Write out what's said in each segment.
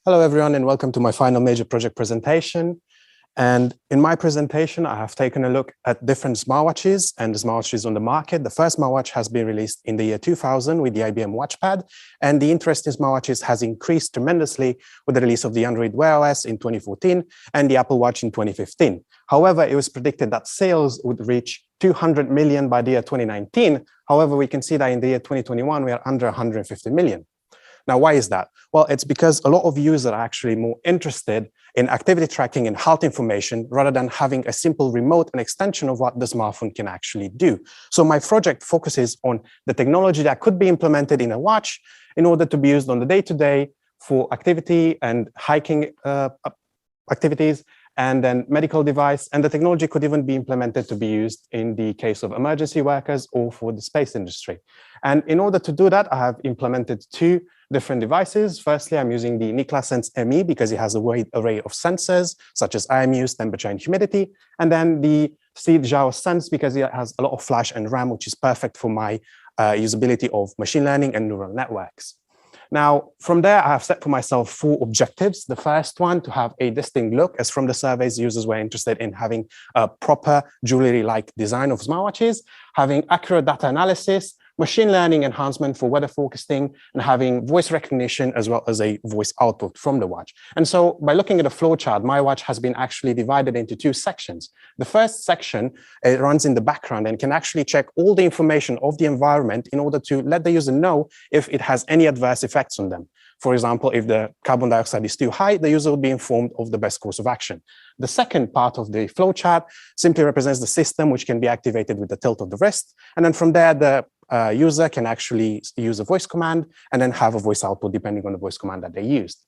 Hello, everyone, and welcome to my final major project presentation. And in my presentation, I have taken a look at different smartwatches and the smartwatches on the market. The first smartwatch has been released in the year 2000 with the IBM WatchPad, and the interest in smartwatches has increased tremendously with the release of the Android Wear OS in 2014 and the Apple Watch in 2015. However, it was predicted that sales would reach 200 million by the year 2019. However, we can see that in the year 2021, we are under 150 million. Now, why is that? Well, it's because a lot of users are actually more interested in activity tracking and health information rather than having a simple remote and extension of what the smartphone can actually do. So my project focuses on the technology that could be implemented in a watch in order to be used on the day-to-day for activity and hiking activities, and then medical device. And the technology could even be implemented to be used in the case of emergency workers or for the space industry. And in order to do that, I have implemented two different devices. Firstly, I'm using the NiklaSense ME because it has a wide array of sensors, such as IMUs, temperature, and humidity. And then the Seed Sense because it has a lot of flash and RAM, which is perfect for my usability of machine learning and neural networks. Now, from there, I have set for myself 4 objectives. The first one, to have a distinct look, as from the surveys, users were interested in having a proper jewelry-like design of smartwatches, having accurate data analysis, machine learning enhancement for weather forecasting, and having voice recognition as well as a voice output from the watch. And so by looking at the flow chart, my watch has been actually divided into 2 sections. The first section, it runs in the background and can actually check all the information of the environment in order to let the user know if it has any adverse effects on them. For example, if the carbon dioxide is too high, the user will be informed of the best course of action. The second part of the flowchart simply represents the system, which can be activated with the tilt of the wrist. And then from there, the user can actually use a voice command and then have a voice output depending on the voice command that they used.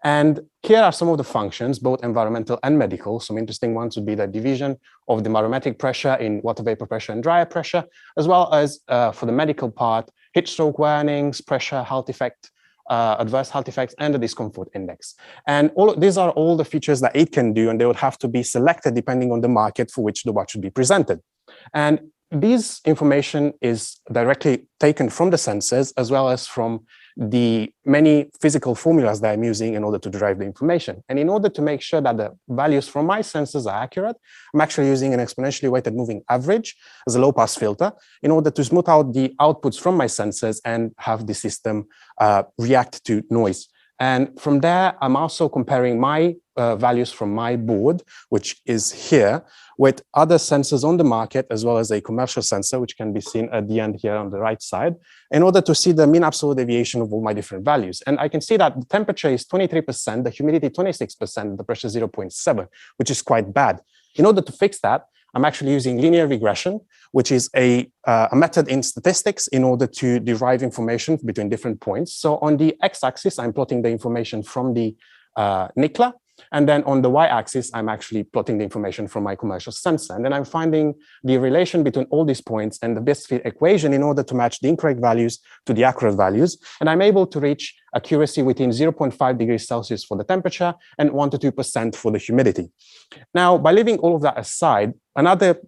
And here are some of the functions, both environmental and medical. Some interesting ones would be the division of the barometric pressure in water vapor pressure and dryer pressure, as well as for the medical part, heat stroke warnings, pressure, health effect, adverse health effects, and the discomfort index. And these are all the features that it can do, and they would have to be selected depending on the market for which the watch would be presented. And this information is directly taken from the sensors as well as from the many physical formulas that I'm using in order to derive the information. And in order to make sure that the values from my sensors are accurate, I'm actually using an exponentially weighted moving average as a low-pass filter in order to smooth out the outputs from my sensors and have the system react to noise. And from there, I'm also comparing my values from my board, which is here, with other sensors on the market, as well as a commercial sensor, which can be seen at the end here on the right side, in order to see the mean absolute deviation of all my different values. And I can see that the temperature is 23%, the humidity 26%, the pressure 0.7, which is quite bad. In order to fix that, I'm actually using linear regression, which is a method in statistics in order to derive information between different points. So on the x-axis, I'm plotting the information from the NICLA. And then on the y-axis, I'm actually plotting the information from my commercial sensor. And then I'm finding the relation between all these points and the best fit equation in order to match the incorrect values to the accurate values. And I'm able to reach accuracy within 0.5 degrees Celsius for the temperature and 1 to 2% for the humidity. Now, by leaving all of that aside, another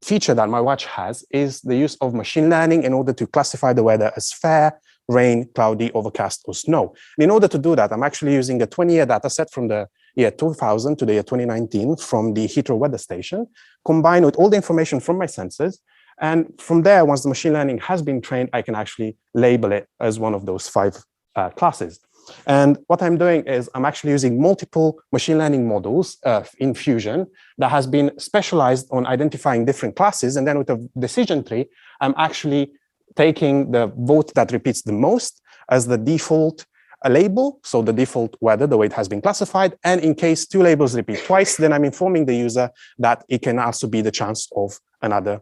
feature that my watch has is the use of machine learning in order to classify the weather as fair, rain, cloudy, overcast, or snow. And in order to do that, I'm actually using a 20-year data set from the year 2000 to the year 2019 from the Heathrow weather station, combined with all the information from my sensors. And from there, once the machine learning has been trained, I can actually label it as one of those 5 classes. And what I'm doing is I'm actually using multiple machine learning models in Fusion that has been specialized on identifying different classes. And then with a decision tree, I'm actually taking the vote that repeats the most as the default label, so the default weather, the way it has been classified. And in case 2 labels repeat twice, then I'm informing the user that it can also be the chance of another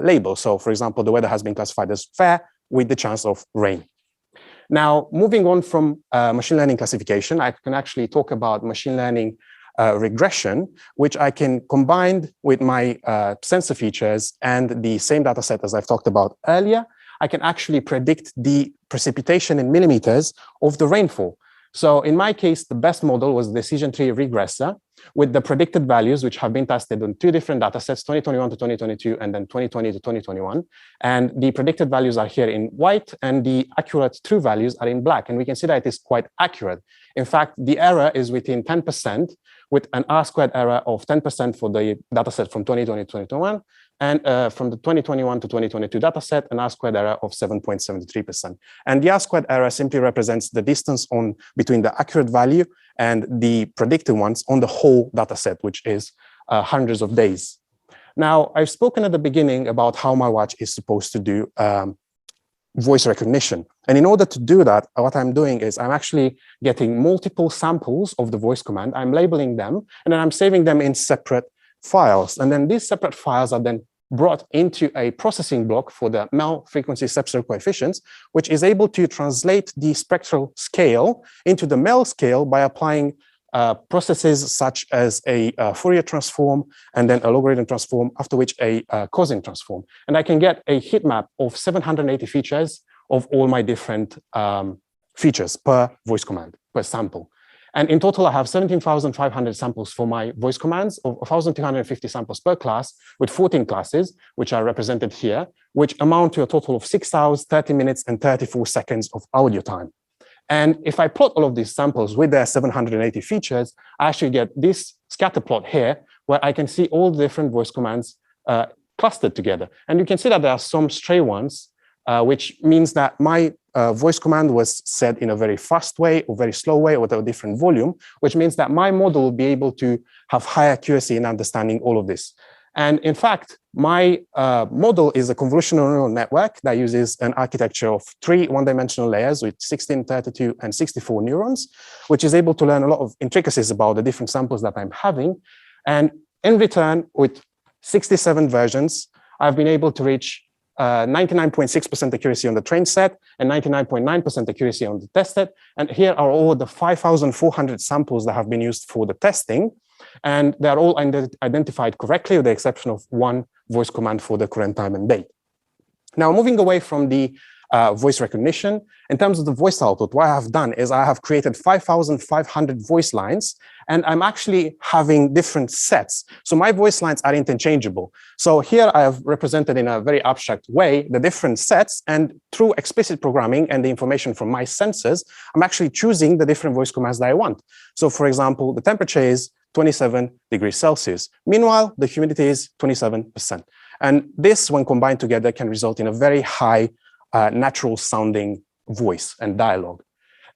label. So for example, the weather has been classified as fair with the chance of rain. Now, moving on from machine learning classification, I can actually talk about machine learning regression, which I can combine with my sensor features and the same data set as I've talked about earlier. I can actually predict the precipitation in millimeters of the rainfall. So in my case, the best model was the decision tree regressor. with the predicted values, which have been tested on 2 different data sets, 2021 to 2022, and then 2020 to 2021. And the predicted values are here in white, and the accurate true values are in black. And we can see that it is quite accurate. In fact, the error is within 10%, with an R-squared error of 10% for the data set from 2020 to 2021, and from the 2021 to 2022 data set, an R-squared error of 7.73%. And the R-squared error simply represents the distance between the accurate value and the predicted ones on the whole data set, which is hundreds of days. Now, I've spoken at the beginning about how my watch is supposed to do voice recognition. And in order to do that, what I'm doing is I'm actually getting multiple samples of the voice command. I'm labeling them, and then I'm saving them in separate files. And then these separate files are then brought into a processing block for the Mel frequency step-zero coefficients, which is able to translate the spectral scale into the Mel scale by applying processes such as a Fourier transform and then a logarithm transform, after which a cosine transform. And I can get a heat map of 780 features of all my different features per voice command, per sample. And in total, I have 17,500 samples for my voice commands, of 1,250 samples per class, with 14 classes, which are represented here, which amount to a total of 6 hours, 30 minutes, and 34 seconds of audio time. And if I plot all of these samples with their 780 features, I actually get this scatter plot here, where I can see all the different voice commands clustered together. And you can see that there are some stray ones, which means that my voice command was said in a very fast way or very slow way or with a different volume, which means that my model will be able to have high accuracy in understanding all of this. And in fact, my model is a convolutional neural network that uses an architecture of 3 one-dimensional layers with 16, 32, and 64 neurons, which is able to learn a lot of intricacies about the different samples that I'm having. And in return, with 67 versions, I've been able to reach 99.6% accuracy on the trained set and 99.9% accuracy on the test set. And here are all the 5,400 samples that have been used for the testing. And they're all identified correctly, with the exception of one voice command for the current time and date. Now, moving away from the voice recognition, in terms of the voice output, what I have done is I have created 5,500 voice lines, and I'm actually having different sets. So my voice lines are interchangeable. So here I have represented in a very abstract way the different sets, and through explicit programming and the information from my sensors, I'm actually choosing the different voice commands that I want. So for example, the temperature is 27 degrees Celsius. Meanwhile, the humidity is 27%. And this, when combined together, can result in a very high natural sounding voice and dialogue.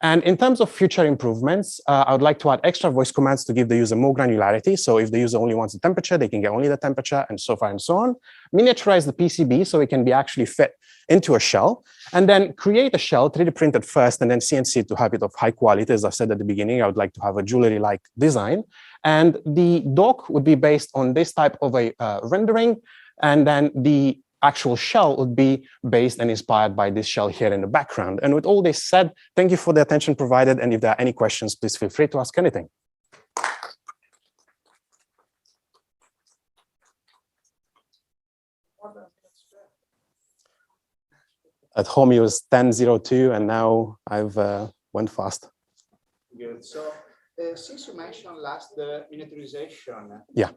And in terms of future improvements, I would like to add extra voice commands to give the user more granularity. So if the user only wants the temperature, they can get only the temperature, and so far and so on. Miniaturize the PCB so it can be actually fit into a shell, and then create a shell, 3D printed first, and then CNC to have it of high quality. As I said at the beginning, I would like to have a jewelry-like design. And the dock would be based on this type of a rendering, and then the actual shell would be based and inspired by this shell here in the background. And with all this said, thank you for the attention provided. And if there are any questions, please feel free to ask anything. At home, it was 10:02, and now I've went fast. Good. So since you mentioned last the miniaturization, yeah.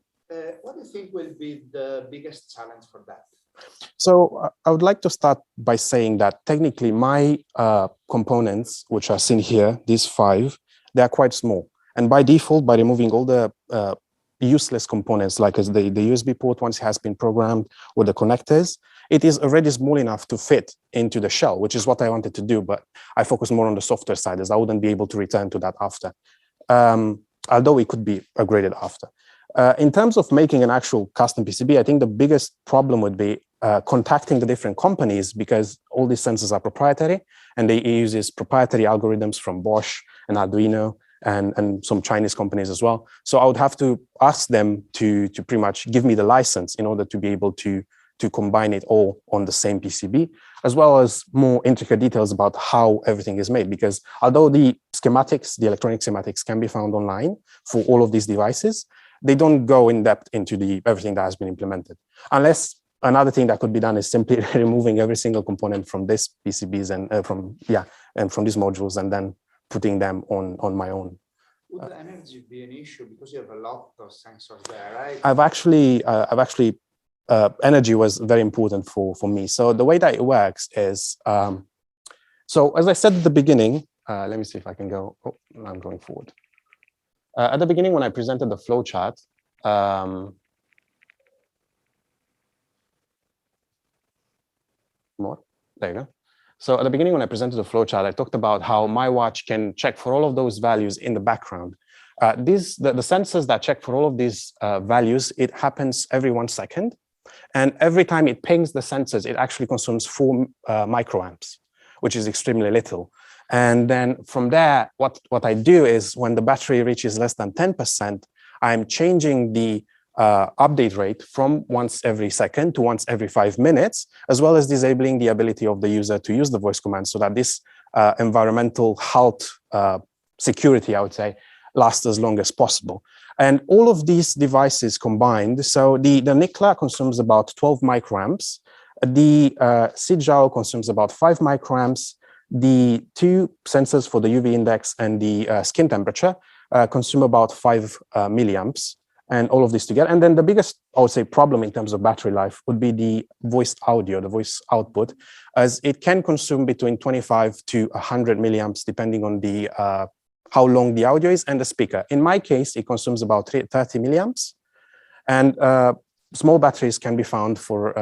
What do you think will be the biggest challenge for that? So I would like to start by saying that technically my components, which are seen here, these 5, they are quite small. And by default, by removing all the useless components, like the USB port, once it has been programmed with the connectors, it is already small enough to fit into the shell, which is what I wanted to do. But I focus more on the software side, as I wouldn't be able to return to that after, although it could be upgraded after. In terms of making an actual custom PCB, I think the biggest problem would be contacting the different companies, because all these sensors are proprietary, and they use proprietary algorithms from Bosch and Arduino and some Chinese companies as well. So I would have to ask them to pretty much give me the license in order to be able to combine it all on the same PCB, as well as more intricate details about how everything is made. Because although the schematics, the electronic schematics, can be found online for all of these devices, they don't go in depth into everything that has been implemented. Unless another thing that could be done is simply removing every single component from this PCBs and from these modules, and then putting them on my own Would the energy be an issue because you have a lot of sensors there, right? Energy was very important for me. So the way that it works is, so as I said at the beginning, let me see if I can go, oh, I'm going forward. At the beginning, when I presented the flowchart, more, there you go. So at the beginning, when I presented the flowchart, I talked about how my watch can check for all of those values in the background. The sensors that check for all of these values, it happens every 1 second. And every time it pings the sensors, it actually consumes 4 microamps, which is extremely little. And then from there, what I do is when the battery reaches less than 10%, I'm changing the update rate from once every second to once every 5 minutes, as well as disabling the ability of the user to use the voice command so that this environmental halt security, I would say, lasts as long as possible. And all of these devices combined, so the Nikla consumes about 12 microamps, the Sijao consumes about 5 microamps, the 2 sensors for the UV index and the skin temperature consume about 5 milliamps, and all of this together. And then the biggest, I would say, problem in terms of battery life would be the voice audio, the voice output, as it can consume between 25 to 100 milliamps, depending on the how long the audio is and the speaker. In my case, it consumes about 30 milliamps, and small batteries can be found for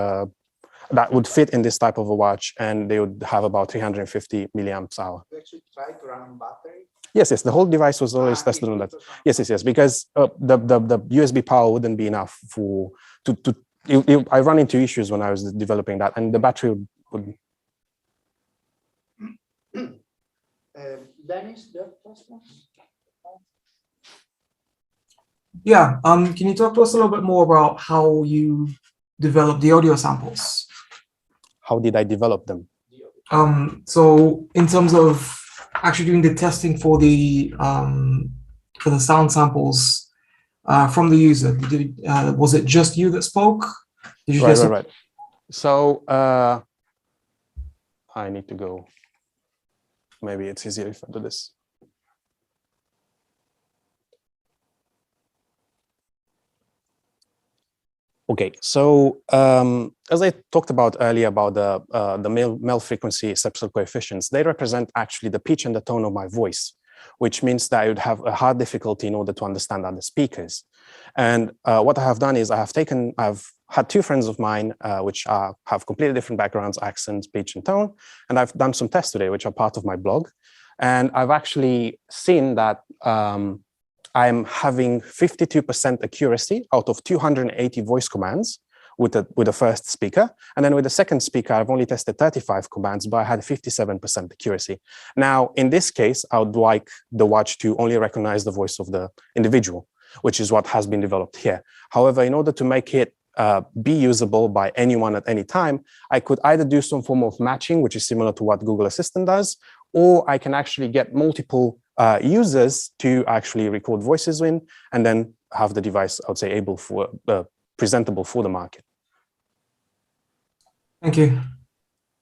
that would fit in this type of a watch, and they would have about 350 milliamps hour. You actually try to run on battery? Yes, the whole device was always tested on that. Yes, because the USB power wouldn't be enough for I run into issues when I was developing that, and the battery would. Dennis, the question? Yeah, can you talk to us a little bit more about how you develop the audio samples? How did I develop them? So in terms of actually doing the testing for the sound samples from the user, was it just you that spoke? Did you right. So I need to go. Maybe it's easier if I do this. Okay, so as I talked about earlier about the male frequency subset coefficients, they represent actually the pitch and the tone of my voice, which means that I would have a hard difficulty in order to understand other speakers. And what I have done is I've had 2 friends of mine which have completely different backgrounds, accents, pitch, and tone, and I've done some tests today, which are part of my blog. And I've actually seen that I'm having 52% accuracy out of 280 voice commands with the first speaker. And then with the second speaker, I've only tested 35 commands, but I had 57% accuracy. Now, in this case, I would like the watch to only recognize the voice of the individual, which is what has been developed here. However, in order to make it be usable by anyone at any time, I could either do some form of matching, which is similar to what Google Assistant does, or I can actually get multiple users to actually record voices in, and then have the device, I would say, able for presentable for the market. Thank you.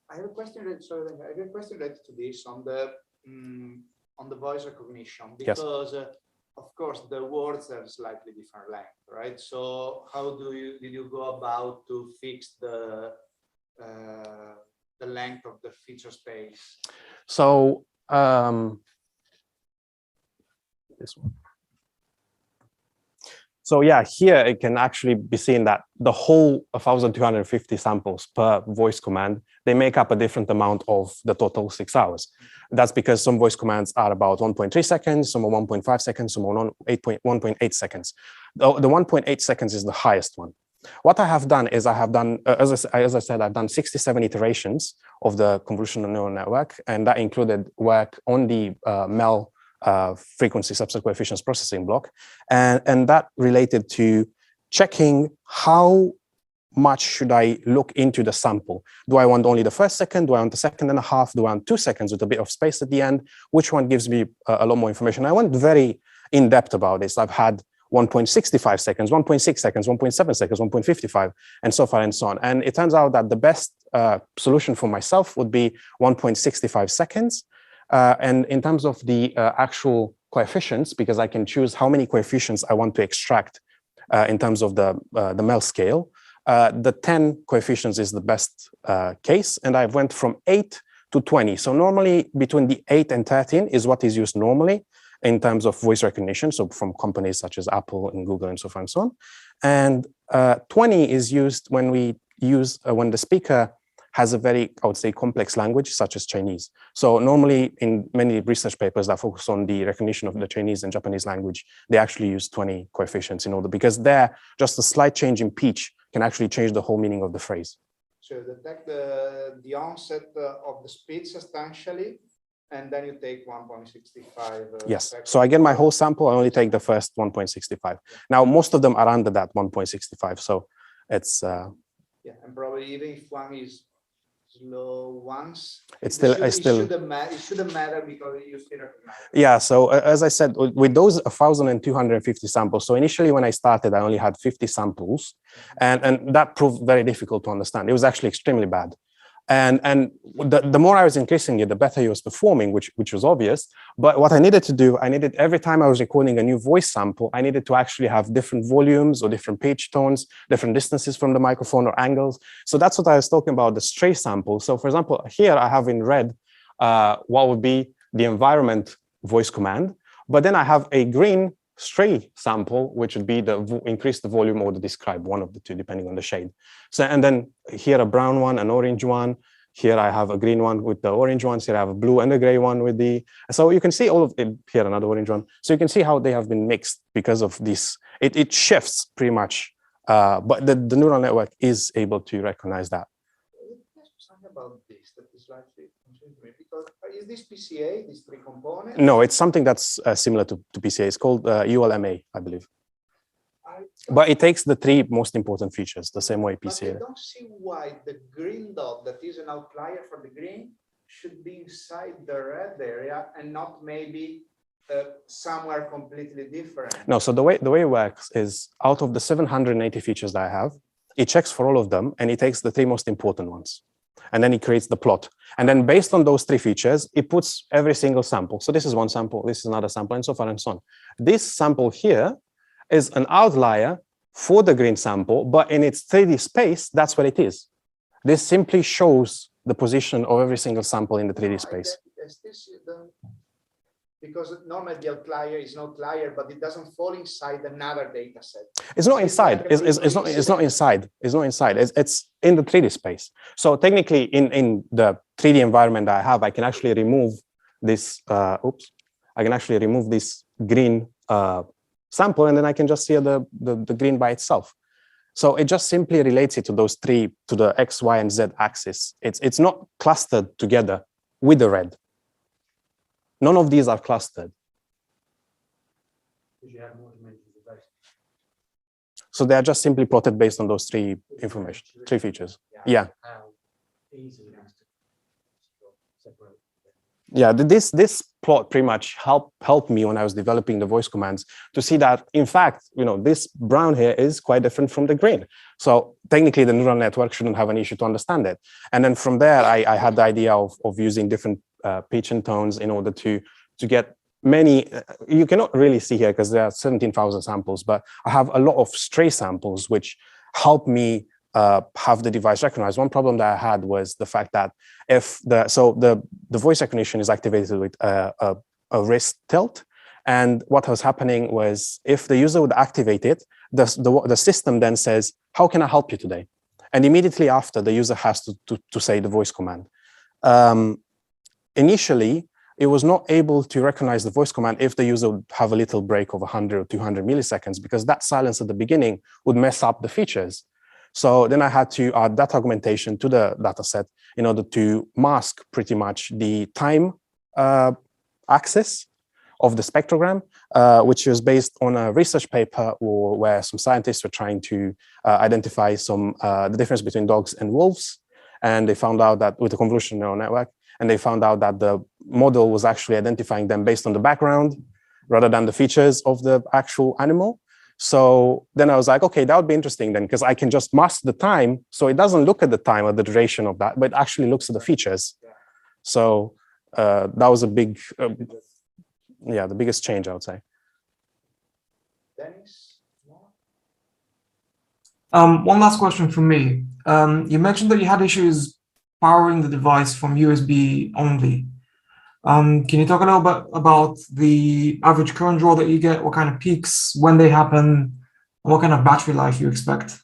I have a question related to this on the voice recognition, because of course the words have slightly different length, right? So how did you go about to fix the length of the feature space? So this one. So yeah, here it can actually be seen that the whole 1,250 samples per voice command, they make up a different amount of the total 6 hours. That's because some voice commands are about 1.3 seconds, some are 1.5 seconds, some are 1.8 seconds. The 1.8 seconds is the highest one. What I have done is I have done, as I said, I've done 67 iterations of the convolutional neural network, and that included work on the MEL frequency subset coefficients processing block, and that related to checking how much should I look into the sample. Do I want only the first second? Do I want the second and a half? Do I want 2 seconds with a bit of space at the end? Which one gives me a lot more information? I went very in depth about this. I've had 1.65 seconds, 1.6 seconds, 1.7 seconds, 1.55, and so far and so on. And it turns out that the best solution for myself would be 1.65 seconds. And in terms of the actual coefficients because I can choose how many coefficients I want to extract in terms of the MEL scale. The 10 coefficients is the best case, and I went from 8 to 20. So normally between the 8 and 13 is what is used normally in terms of voice recognition, so from companies such as Apple and Google and so forth and so on. And 20 is used when we use, when the speaker has a very, I would say, complex language, such as Chinese. So normally in many research papers that focus on the recognition of the Chinese and Japanese language, they actually use 20 coefficients in order, because there, just a slight change in pitch can actually change the whole meaning of the phrase. So detect the onset of the speech substantially, and then you take 1.65. Yes. So I get my whole sample. I only take the first 1.65. Now, most of them are under that 1.65. So it's. Yeah, and probably even if one is slow once, it shouldn't matter because you still recognize it. Yeah. So as I said, with those 1,250 samples. So initially, when I started, I only had 50 samples, and that proved very difficult to understand. It was actually extremely bad. And the more I was increasing it, the better he was performing, which was obvious. But what I needed to do, every time I was recording a new voice sample, I needed to actually have different volumes or different pitch tones, different distances from the microphone or angles. So that's what I was talking about, the stray sample. So for example, here I have in red what would be the environment voice command, but then I have a green stray sample, which would be the increase the volume or the describe, one of the two, depending on the shade. So, and then here a brown one, an orange one. Here I have a green one with the orange ones. Here I have a blue and a gray one with the, so you can see all of it here, another orange one. So you can see how they have been mixed because of this. It shifts pretty much, but the neural network is able to recognize that. Something about this that is slightly confusing me, because is this PCA, these three components? No, it's something that's similar to PCA. It's called ULMA, I believe. But it takes the three most important features the same way PCA. But I don't see why the green dot that is an outlier for the green should be inside the red area and not maybe somewhere completely different. No, so the way it works is out of the 780 features that I have, it checks for all of them and it takes the three most important ones. And then it creates the plot. And then based on those three features, it puts every single sample. So this is one sample, this is another sample, and so far and so on. This sample here is an outlier for the green sample, but in its 3D space, that's what it is. This simply shows the position of every single sample in the 3D space. Because normally the outlier is an outlier, but it doesn't fall inside another data set. It's not inside. It's not inside. It's not inside. It's in the 3D space. So technically, in the 3D environment that I have, I can actually remove this. I can actually remove this green sample, and then I can just see the green by itself. So it just simply relates it to those three, to the X, Y, and Z axis. It's not clustered together with the red. None of these are clustered. So they are just simply plotted based on those three information, three features. Yeah. Yeah, this plot pretty much helped me when I was developing the voice commands to see that, in fact, this brown here is quite different from the green. So technically, the neural network shouldn't have an issue to understand it. And then from there, I had the idea of using different pitch and tones in order to get many. You cannot really see here because there are 17,000 samples, but I have a lot of stray samples which help me have the device recognize. One problem that I had was the fact that if the voice recognition is activated with a wrist tilt, and what was happening was if the user would activate it, the system then says, "How can I help you today?" And immediately after, the user has to say the voice command. Initially, it was not able to recognize the voice command if the user would have a little break of 100 or 200 milliseconds, because that silence at the beginning would mess up the features. So then I had to add data augmentation to the data set in order to mask pretty much the time axis of the spectrogram, which was based on a research paper where some scientists were trying to identify the difference between dogs and wolves. And they found out that with a convolutional neural network, and they found out that the model was actually identifying them based on the background rather than the features of the actual animal. So then I was like, okay, that would be interesting then, because I can just mask the time. So it doesn't look at the time or the duration of that, but it actually looks at the features. So that was a big, yeah, the biggest change, I would say. Dennis? More? One last question from me. You mentioned that you had issues powering the device from USB only. Can you talk a little bit about the average current draw that you get, what kind of peaks, when they happen, and what kind of battery life you expect?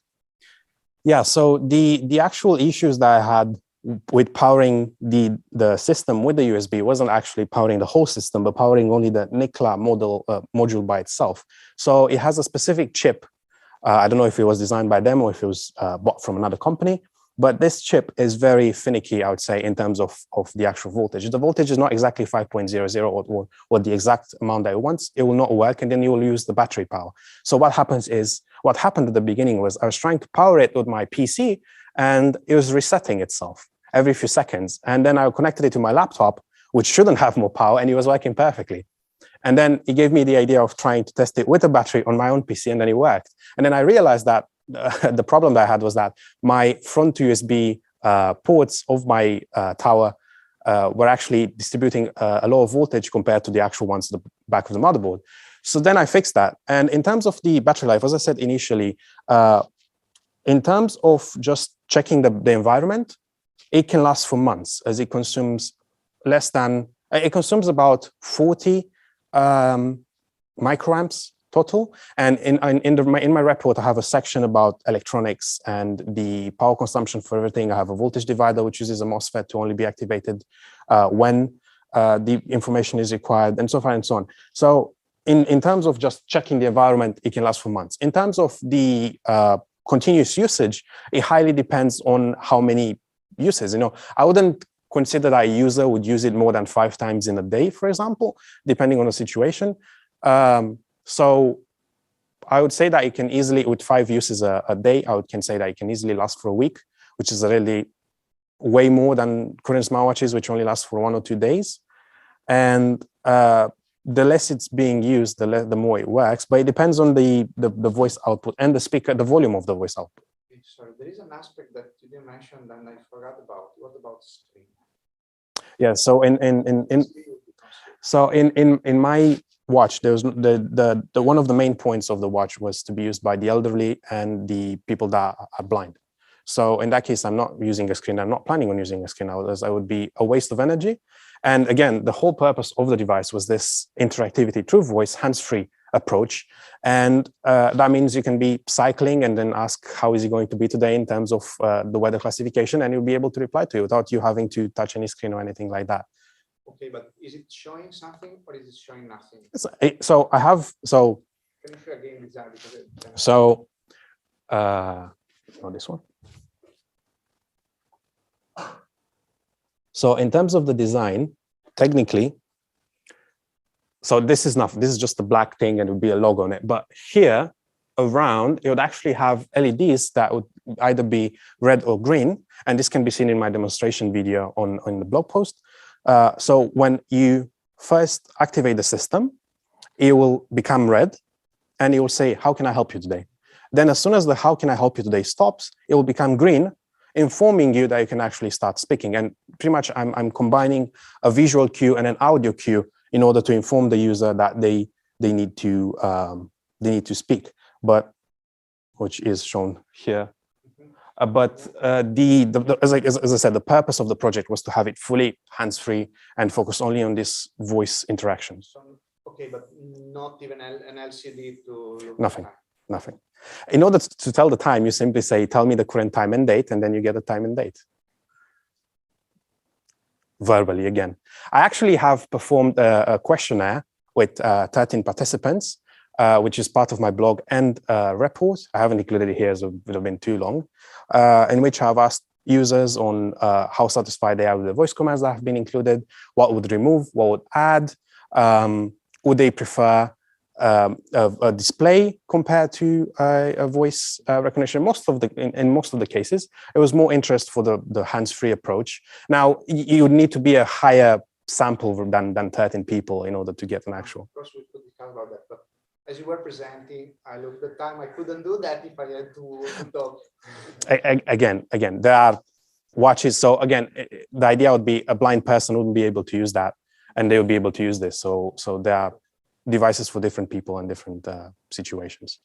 Yeah, so the actual issues that I had with powering the system with the USB wasn't actually powering the whole system, but powering only the NICLA module by itself. So it has a specific chip. I don't know if it was designed by them or if it was bought from another company, but this chip is very finicky, I would say, in terms of the actual voltage. The voltage is not exactly 5.00 or the exact amount that it wants. It will not work, and then you will use the battery power. So what happens is, what happened at the beginning was I was trying to power it with my PC, and it was resetting itself every few seconds. And then I connected it to my laptop, which shouldn't have more power, and it was working perfectly. And then it gave me the idea of trying to test it with a battery on my own PC, and then it worked. And then I realized that the problem that I had was that my front USB ports of my tower were actually distributing a lower voltage compared to the actual ones at the back of the motherboard. So then I fixed that. And in terms of the battery life, as I said initially, in terms of just checking the environment, it can last for months, as it consumes it consumes about 40 microamps total. And in my report, I have a section about electronics and the power consumption for everything. I have a voltage divider, which uses a MOSFET to only be activated when the information is required, and so far and so on. So in terms of just checking the environment, it can last for months. In terms of the continuous usage, it highly depends on how many uses. I wouldn't consider that a user would use it more than 5 times in a day, for example, depending on the situation. So I would say that it can easily, with 5 uses a day, can say that it can easily last for a week, which is really way more than current smartwatches, which only last for 1 or 2 days. And the less it's being used, the more it works. But it depends on the voice output and the speaker, the volume of the voice output. Sorry, there is an aspect that you didn't mention and I forgot about. What about screen? Yeah. So in my watch, there was the one of the main points of the watch was to be used by the elderly and the people that are blind. So in that case, I'm not using a screen. I'm not planning on using a screen, as I would be a waste of energy. And again, the whole purpose of the device was this interactivity through voice, hands-free approach. And that means you can be cycling and then ask, how is it going to be today in terms of the weather classification? And you'll be able to reply to you without you having to touch any screen or anything like that. Okay, but is it showing something or is it showing nothing? So I have, so. Can you show again exactly? So, not this one. So in terms of the design, technically, so this is nothing. This is just a black thing and it would be a logo on it. But here around, it would actually have LEDs that would either be red or green. And this can be seen in my demonstration video on the blog post. So when you first activate the system, it will become red and it will say, how can I help you today? Then as soon as the how can I help you today stops, it will become green, informing you that you can actually start speaking. And pretty much I'm combining a visual cue and an audio cue in order to inform the user that they need to speak, but which is shown here. As I said, the purpose of the project was to have it fully hands-free and focus only on this voice interaction. Okay, but not even an LCD to... Nothing. In order to tell the time, you simply say, tell me the current time and date, and then you get the time and date. Verbally again. I actually have performed a questionnaire with 13 participants, which is part of my blog and report. I haven't included it here as it would have been too long, in which I've asked users on how satisfied they are with the voice commands that have been included, what would remove, what would add, would they prefer a display compared to a voice recognition. In most of the cases, it was more interest for the hands-free approach. Now, you would need to be a higher sample than 13 people in order to get an actual. Of course, we could discuss about that, but as you were presenting, I looked at the time, I couldn't do that if I had to talk. Again, there are watches. So again, the idea would be a blind person wouldn't be able to use that. and they will be able to use this. So there are devices for different people and different situations.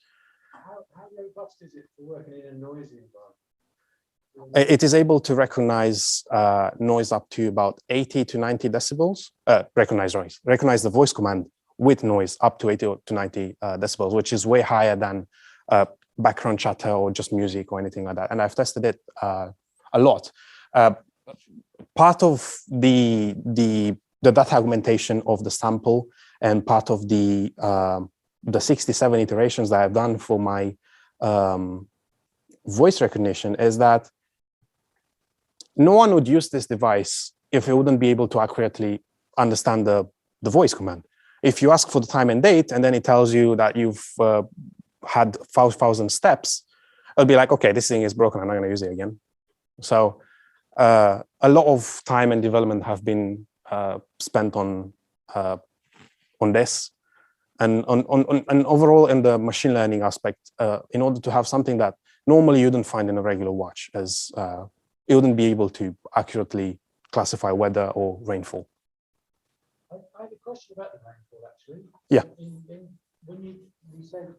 How robust is it for working in a noisy environment? It is able to recognize noise up to about 80 to 90 decibels, recognize the voice command with noise up to 80 to 90 decibels, which is way higher than background chatter or just music or anything like that. And I've tested it a lot. Part of the data augmentation of the sample and part of the 67 iterations that I've done for my voice recognition is that no one would use this device if it wouldn't be able to accurately understand the voice command. If you ask for the time and date, and then it tells you that you've had 5,000 steps, it'll be like, okay, this thing is broken, I'm not going to use it again. So a lot of time and development have been spent on this. And overall, in the machine learning aspect, in order to have something that normally you wouldn't find in a regular watch, as it wouldn't be able to accurately classify weather or rainfall. I had a question about the rainfall, actually. Yeah. When you said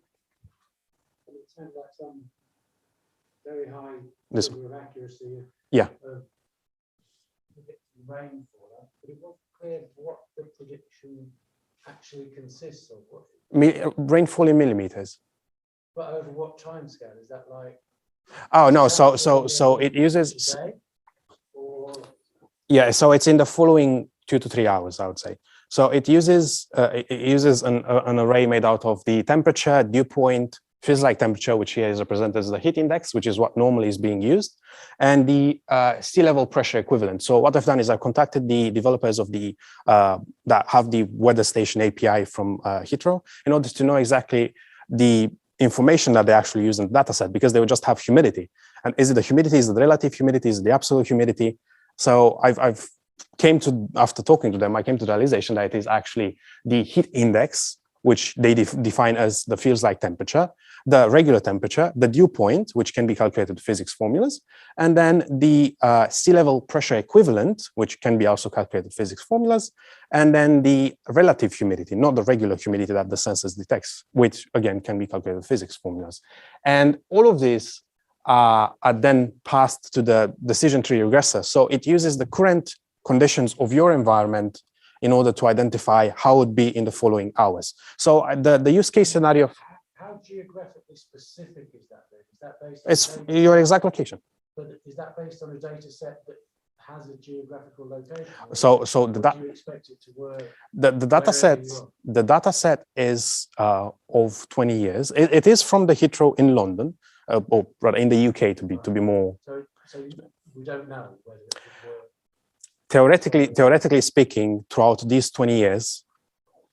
that it sounds like some very high level of accuracy of rainfall, but it wasn't clear what the prediction actually consists of. Rainfall in millimeters. But over what time scale? Is that like? Oh no, so it uses. Yeah, so it's in the following 2 to 3 hours, I would say. So it uses an array made out of the temperature, dew point, feels-like temperature, which here is represented as the heat index, which is what normally is being used, and the sea level pressure equivalent. So what I've done is I've contacted the developers of the that have the weather station API from Heathrow in order to know exactly the information that they actually use in the data set, because they would just have humidity. And is it the humidity, is it the relative humidity, is it the absolute humidity? So I've came to, after talking to them, I came to the realization that it is actually the heat index, which they define as the feels-like temperature, the regular temperature, the dew point, which can be calculated with physics formulas, and then the sea level pressure equivalent, which can be also calculated with physics formulas, and then the relative humidity, not the regular humidity that the sensors detects, which again can be calculated with physics formulas. And all of these are then passed to the decision tree regressor. So it uses the current conditions of your environment in order to identify how it would be in the following hours. So the use case scenario. How geographically specific is that? Is that based on it's your exact location. But is that based on a data set that has a geographical location? So do you expect it to work? The data set is of 20 years. It is from the Heathrow in London, or rather in the UK to be more. So we don't know whether it would work. Theoretically speaking, throughout these 20 years,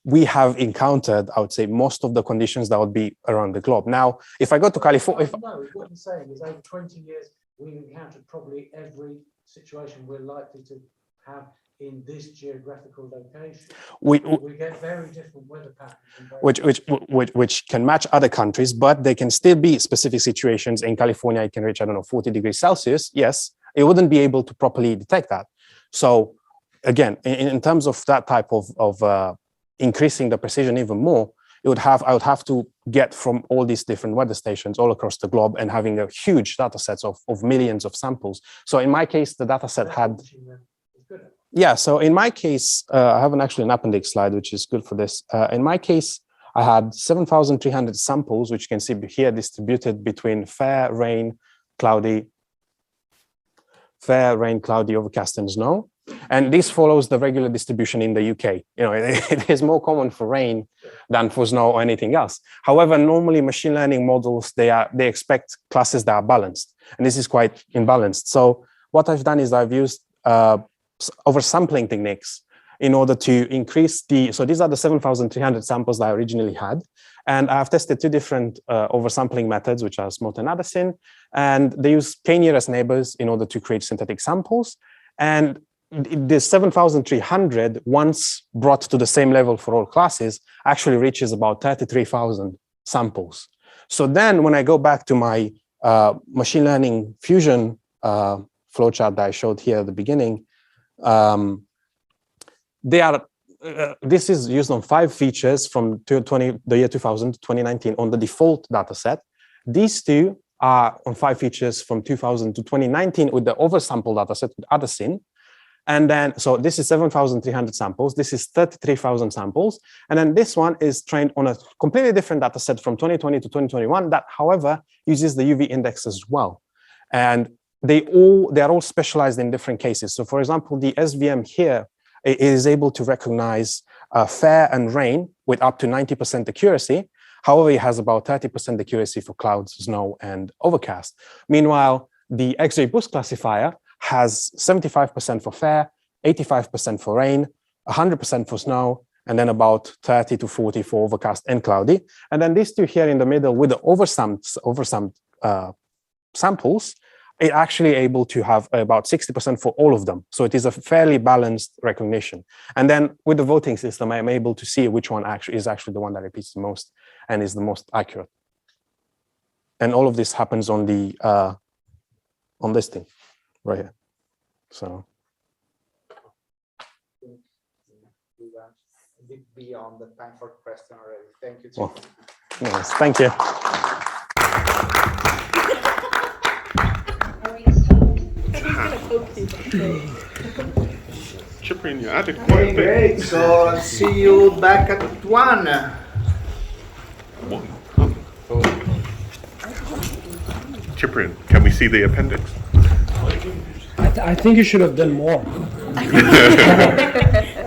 we have encountered, I would say, most of the conditions that would be around the globe. Now, if I go to California... No, what I'm saying is over 20 years, we've encountered probably every situation we're likely to have in this geographical location. We get very different weather patterns. Which can match other countries, but there can still be specific situations. In California, it can reach, I don't know, 40 degrees Celsius. Yes, it wouldn't be able to properly detect that. So again, in terms of that type of increasing the precision even more, I would have to get from all these different weather stations all across the globe and having a huge data sets of millions of samples. So in my case, the data set had... Yeah, so in my case, I have actually an appendix slide, which is good for this. In my case, I had 7,300 samples, which you can see here distributed between fair, rain, cloudy, overcast, and snow. And this follows the regular distribution in the UK. You know, it is more common for rain than for snow or anything else. However, normally machine learning models, they expect classes that are balanced, and this is quite imbalanced. So what I've done is I've used oversampling techniques in order to increase so these are the 7,300 samples that I originally had. And I've tested two different oversampling methods, which are Smoot and Addison. And they use k-nearest neighbors in order to create synthetic samples. And the 7,300, once brought to the same level for all classes, actually reaches about 33,000 samples. So then when I go back to my machine learning fusion flowchart that I showed here at the beginning, they are this is used on 5 features from the year 2000 to 2019 on the default data set. These 2 are on 5 features from 2000 to 2019 with the oversample data set with other sin. And then, so this is 7,300 samples. This is 33,000 samples. And then this one is trained on a completely different data set from 2020 to 2021 that, however, uses the UV index as well. And they are all specialized in different cases. So for example, the SVM here is able to recognize fair and rain with up to 90% accuracy. However, it has about 30% accuracy for clouds, snow, and overcast. Meanwhile, the X-ray boost classifier has 75% for fair, 85% for rain, 100% for snow, and then about 30 to 40 for overcast and cloudy. And then these 2 here in the middle with the oversampled samples, it actually able to have about 60% for all of them. So it is a fairly balanced recognition. And then with the voting system, I'm able to see which one actually is the one that repeats the most and is the most accurate. And all of this happens on the on this thing right here. So a bit beyond the time for question already. Thank you. Well, yes, thank you. Ciprian, you added quite a bit. Great. So I'll see you back at 1. Ciprian, can we see the appendix? I think you should have done more.